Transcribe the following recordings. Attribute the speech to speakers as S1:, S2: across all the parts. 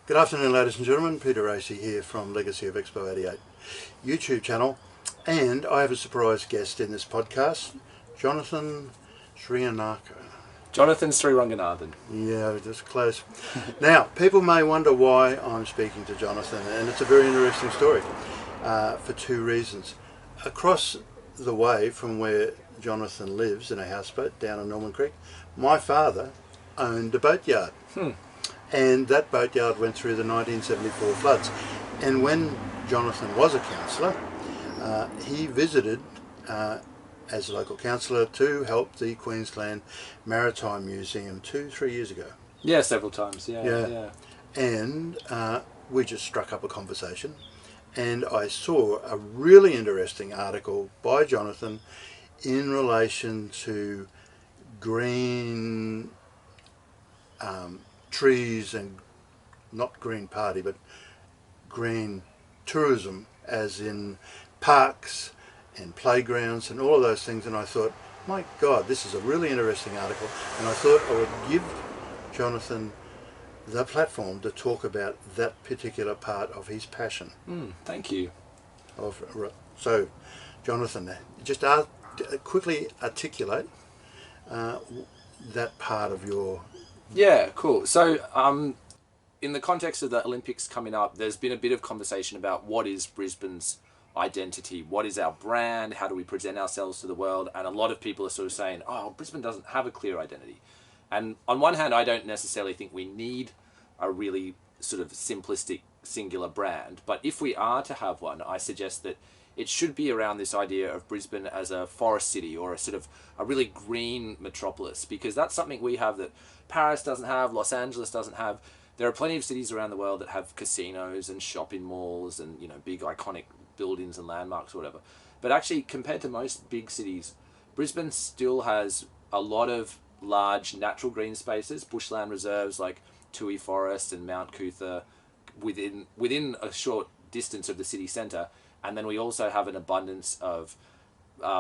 S1: Good afternoon, ladies and gentlemen. Peter Racy here from Legacy of Expo 88 YouTube channel, and I have a surprise guest in this podcast, Jonathan Sriranganathan.
S2: Jonathan Sriranganathan.
S1: Yeah, just close. Now, people may wonder why I'm speaking to Jonathan, and it's a very interesting story for two reasons. Across the way from where Jonathan lives in a houseboat down in Norman Creek, my father owned a boatyard. And that boatyard went through the 1974 floods. And when Jonathan was a councillor, he visited as a local councillor to help the Queensland Maritime Museum 2-3 years ago.
S2: Yeah, several times. Yeah.
S1: And we just struck up a conversation, and I saw a really interesting article by Jonathan in relation to green trees, and not green party, but green tourism, as in parks and playgrounds and all of those things. And I thought, my God, this is a really interesting article, and I thought I would give Jonathan the platform to talk about that particular part of his passion.
S2: Thank you.
S1: So, Jonathan, just quickly articulate that part of your...
S2: Yeah, cool. So, in the context of the Olympics coming up, there's been a bit of conversation about what is Brisbane's identity, what is our brand, how do we present ourselves to the world, and a lot of people are sort of saying, oh, Brisbane doesn't have a clear identity. And on one hand, I don't necessarily think we need a really sort of simplistic, singular brand, but if we are to have one, I suggest that it should be around this idea of Brisbane as a forest city, or a sort of a really green metropolis, because that's something we have that Paris doesn't have, Los Angeles doesn't have. There are plenty of cities around the world that have casinos and shopping malls and, you know, big iconic buildings and landmarks or whatever. But actually, compared to most big cities, Brisbane still has a lot of large natural green spaces, bushland reserves like Toohey Forest and Mount Cootha within a short distance of the city centre. And then we also have an abundance of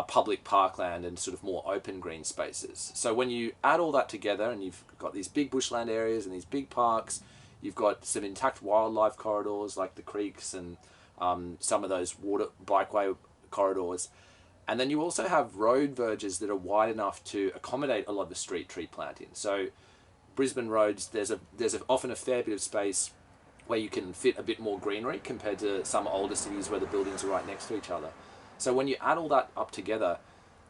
S2: public parkland and sort of more open green spaces. So when you add all that together, and you've got these big bushland areas and these big parks, you've got some intact wildlife corridors like the creeks and some of those water bikeway corridors. And then you also have road verges that are wide enough to accommodate a lot of the street tree planting. So Brisbane roads, there's often a fair bit of space where you can fit a bit more greenery compared to some older cities where the buildings are right next to each other. So when you add all that up together,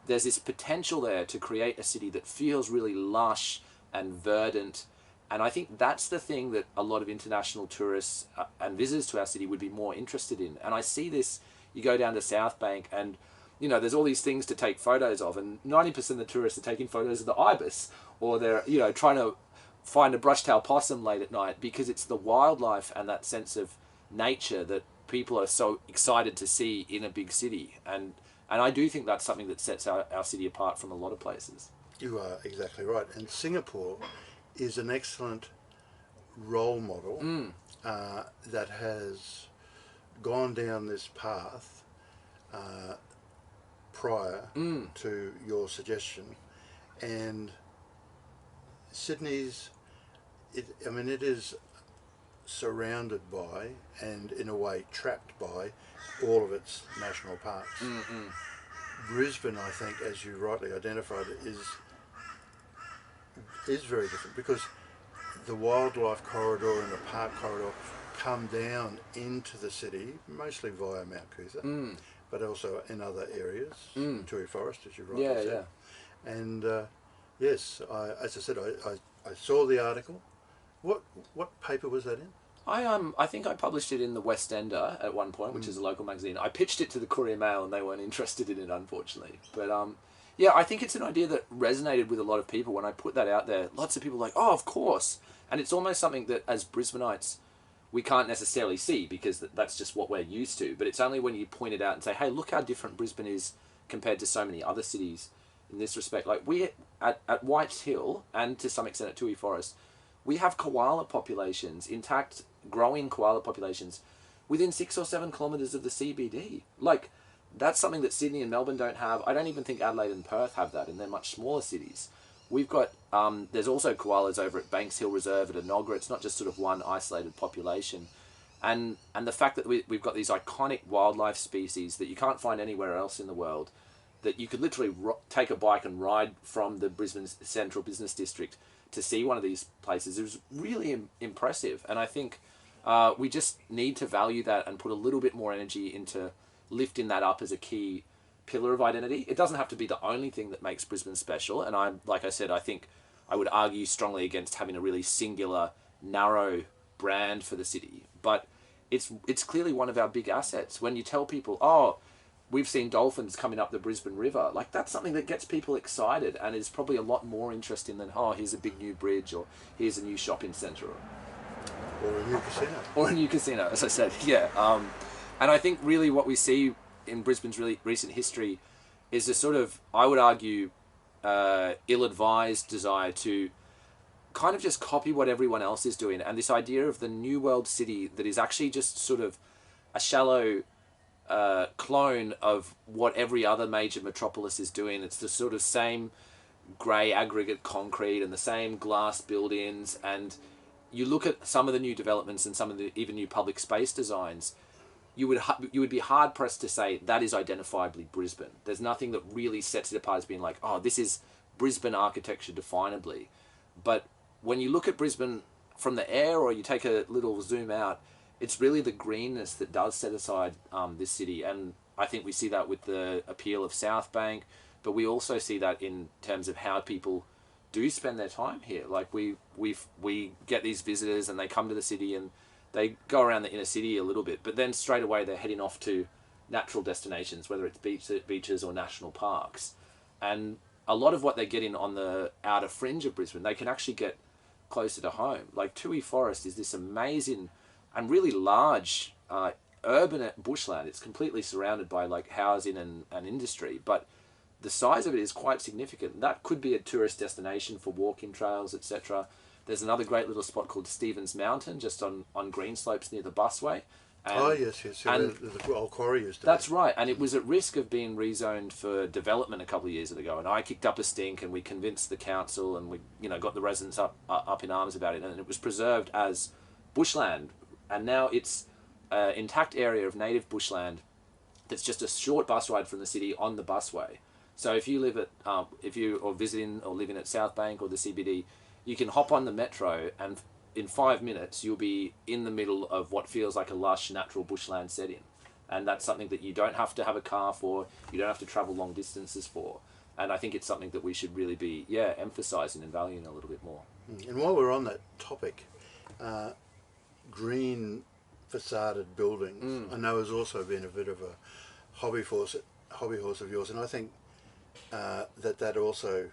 S2: there's this potential there to create a city that feels really lush and verdant. And I think that's the thing that a lot of international tourists and visitors to our city would be more interested in. And I see this, you go down to South Bank and, you know, there's all these things to take photos of, and 90% of the tourists are taking photos of the ibis, or they're, you know, trying to find a brush-tailed possum late at night, because it's the wildlife and that sense of nature that people are so excited to see in a big city. And I do think that's something that sets our city apart from a lot of places.
S1: You are exactly right. And Singapore is an excellent role model that has gone down this path prior to your suggestion. And Sydney's, it is surrounded by, and in a way trapped by, all of its national parks. Brisbane, I think, as you rightly identified, is very different, because the wildlife corridor and the park corridor come down into the city, mostly via Mount Cootha, but also in other areas, Toohey Forest, as you rightly said. And yes, as I said, I saw the article. What paper was that in?
S2: I think I published it in the Westender at one point, which is a local magazine. I pitched it to the Courier Mail and they weren't interested in it, unfortunately. But yeah, I think it's an idea that resonated with a lot of people when I put that out there. Lots of people were like, oh, of course. And it's almost something that as Brisbaneites, we can't necessarily see, because that's just what we're used to. But it's only when you point it out and say, hey, look how different Brisbane is compared to so many other cities in this respect. Like we, at Whites Hill, and to some extent at Toohey Forest, we have koala populations, intact, growing koala populations, within 6 or 7 kilometres of the CBD. Like, that's something that Sydney and Melbourne don't have. I don't even think Adelaide and Perth have that, and they're much smaller cities. we've got, there's also koalas over at Banks Hill Reserve at Enoggera. It's not just sort of one isolated population. And the fact that we've got these iconic wildlife species that you can't find anywhere else in the world, that you could literally take a bike and ride from the Brisbane Central Business District to see one of these places, is really impressive. And I think we just need to value that and put a little bit more energy into lifting that up as a key pillar of identity. It doesn't have to be the only thing that makes Brisbane special. And like I said, I think I would argue strongly against having a really singular, narrow brand for the city. But it's clearly one of our big assets. When you tell people, oh, we've seen dolphins coming up the Brisbane River, like that's something that gets people excited and is probably a lot more interesting than, oh, here's a big new bridge, or here's a new shopping centre.
S1: Or a new casino.
S2: Or a new casino, as I said, yeah. And I think really what we see in Brisbane's really recent history is a sort of, I would argue, ill-advised desire to kind of just copy what everyone else is doing, and this idea of the new world city that is actually just sort of a shallow clone of what every other major metropolis is doing. It's the sort of same grey aggregate concrete and the same glass buildings, and you look at some of the new developments and some of the even new public space designs, you would be hard pressed to say that is identifiably Brisbane. There's nothing that really sets it apart as being like, oh, this is Brisbane architecture definably. But when you look at Brisbane from the air, or you take a little zoom out, it's really the greenness that does set aside this city. And I think we see that with the appeal of South Bank, but we also see that in terms of how people do spend their time here. Like we get these visitors and they come to the city and they go around the inner city a little bit, but then straight away they're heading off to natural destinations, whether it's beaches or national parks. And a lot of what they're getting on the outer fringe of Brisbane, they can actually get closer to home. Like Toohey Forest is this amazing and really large urban bushland. It's completely surrounded by like housing and industry, but the size of it is quite significant. That could be a tourist destination for walking trails, etc. There's another great little spot called Stevens Mountain, just on green slopes near the busway. And,
S1: yes. And the old quarry used to
S2: that's right. And it was at risk of being rezoned for development a couple of years ago. And I kicked up a stink, and we convinced the council, and we got the residents up in arms about it. And it was preserved as bushland. And now it's an intact area of native bushland that's just a short bus ride from the city on the busway. So if you live at, if you are visiting or living at South Bank or the CBD, you can hop on the metro, and in 5 minutes you'll be in the middle of what feels like a lush natural bushland setting. And that's something that you don't have to have a car for, you don't have to travel long distances for. And I think it's something that we should really be, emphasising and valuing a little bit more.
S1: And while we're on that topic, green facaded buildings, I know has also been a bit of a hobby horse of yours, and I think that also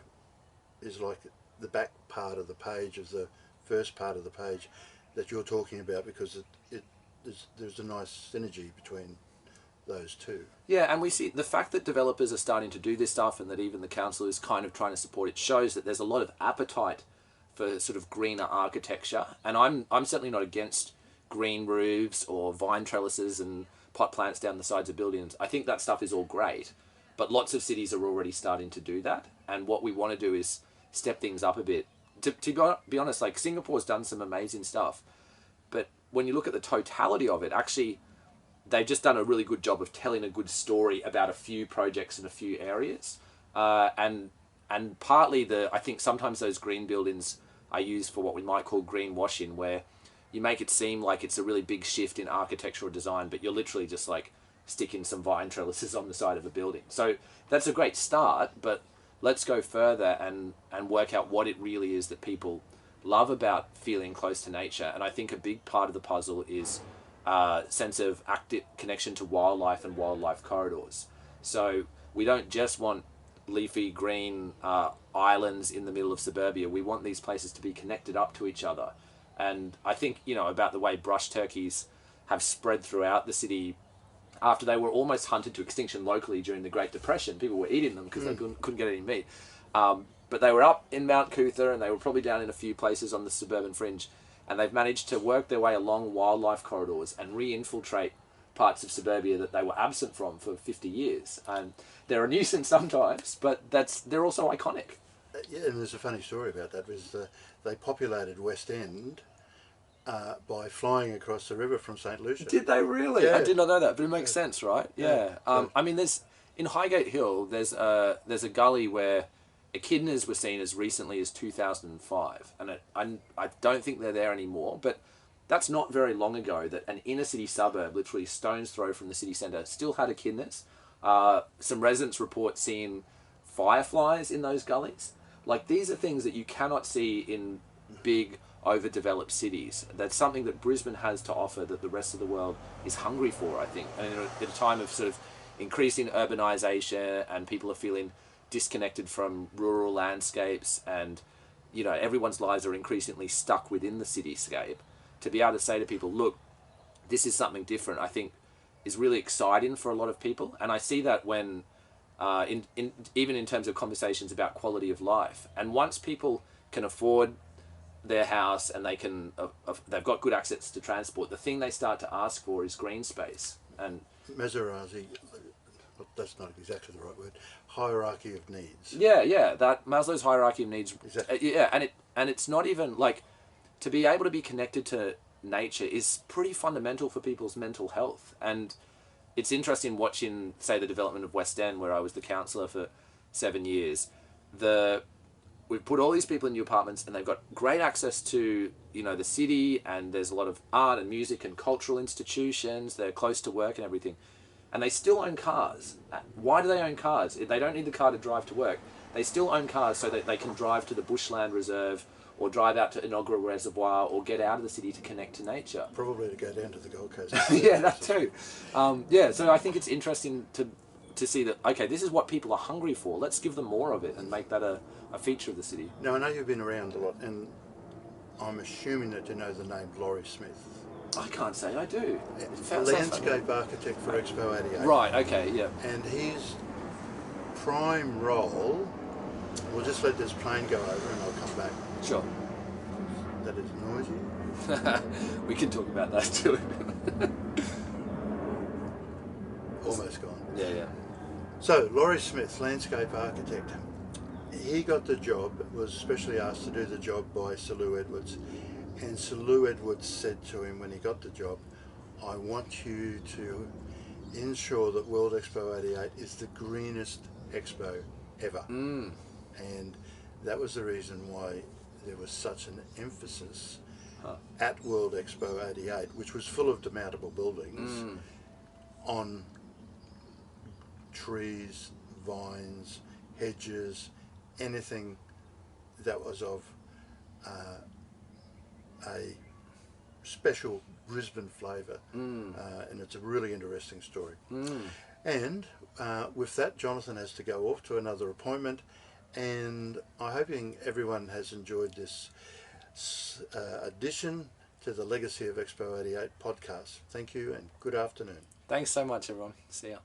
S1: is like the back part of the page of the first part of the page that you're talking about, because there's a nice synergy between those two.
S2: Yeah, and we see the fact that developers are starting to do this stuff, and that even the council is kind of trying to support it, shows that there's a lot of appetite for sort of greener architecture. And I'm certainly not against green roofs or vine trellises and pot plants down the sides of buildings. I think that stuff is all great, but lots of cities are already starting to do that. And what we want to do is step things up a bit. To be honest, like Singapore's done some amazing stuff, but when you look at the totality of it, actually, they've just done a really good job of telling a good story about a few projects in a few areas. And partly I think sometimes those green buildings are used for what we might call greenwashing, where you make it seem like it's a really big shift in architectural design, but you're literally just like sticking some vine trellises on the side of a building. So that's a great start, but let's go further and work out what it really is that people love about feeling close to nature. And I think a big part of the puzzle is a sense of active connection to wildlife and wildlife corridors. So we don't just want leafy green islands in the middle of suburbia. We want these places to be connected up to each other. And I think, about the way brush turkeys have spread throughout the city after they were almost hunted to extinction locally during the Great Depression. People were eating them because they couldn't get any meat. But they were up in Mount Cootha, and they were probably down in a few places on the suburban fringe. And they've managed to work their way along wildlife corridors and re-infiltrate parts of suburbia that they were absent from for 50 years. And they're a nuisance sometimes, but they're also iconic.
S1: Yeah, and there's a funny story about that. Was they populated Westend by flying across the river from St Lucia.
S2: Did they really?
S1: Yeah.
S2: I did not know that, but it makes sense, right? Yeah.
S1: Yeah.
S2: I mean, in Highgate Hill, there's a gully where echidnas were seen as recently as 2005, and I don't think they're there anymore, but that's not very long ago that an inner city suburb, literally stone's throw from the city centre, still had echidnas. Some residents report seeing fireflies in those gullies. Like, these are things that you cannot see in big, overdeveloped cities. That's something that Brisbane has to offer that the rest of the world is hungry for, I think. And at a time of sort of increasing urbanisation, and people are feeling disconnected from rural landscapes, and, you know, everyone's lives are increasingly stuck within the cityscape, to be able to say to people, look, this is something different, I think is really exciting for a lot of people. And I see that when even in terms of conversations about quality of life. And once people can afford their house and they've got good access to transport, the thing they start to ask for is green space. And
S1: Maserati, that's not exactly the right word, hierarchy of needs.
S2: Yeah, that Maslow's hierarchy of needs.
S1: Exactly.
S2: Yeah, and it's not even like, to be able to be connected to nature is pretty fundamental for people's mental health. And it's interesting watching, say, the development of Westend, where I was the councillor for 7 years. We've put all these people in new apartments, and they've got great access to, you know, the city, and there's a lot of art and music and cultural institutions. They're close to work and everything, and they still own cars. Why do they own cars? They don't need the car to drive to work. They still own cars so that they can drive to the Bushland Reserve, or drive out to Inaugural Reservoir, or get out of the city to connect to nature.
S1: Probably to go down to the Gold Coast.
S2: Yeah, that too. So I think it's interesting to see that, okay, this is what people are hungry for. Let's give them more of it and make that a feature of the city.
S1: Now, I know you've been around a lot, and I'm assuming that you know the name Laurie Smith.
S2: I can't say I do.
S1: Landscape architect for Expo 88.
S2: Right, okay, yeah.
S1: And his prime role, we'll just let this plane go over and I'll come back.
S2: Sure.
S1: That is noisy.
S2: We can talk about that too.
S1: Almost gone.
S2: Yeah.
S1: So, Laurie Smith, landscape architect. He got the job, was specially asked to do the job by Sir Lou Edwards. And Sir Lou Edwards said to him when he got the job, I want you to ensure that World Expo 88 is the greenest expo ever. And that was the reason why there was such an emphasis at World Expo 88, which was full of demountable buildings, on trees, vines, hedges, anything that was of a special Brisbane flavour, and it's a really interesting story. And with that, Jonathan has to go off to another appointment, and I'm hoping everyone has enjoyed this addition to the Legacy of Expo 88 podcast. Thank you and good afternoon.
S2: Thanks so much, everyone. See ya.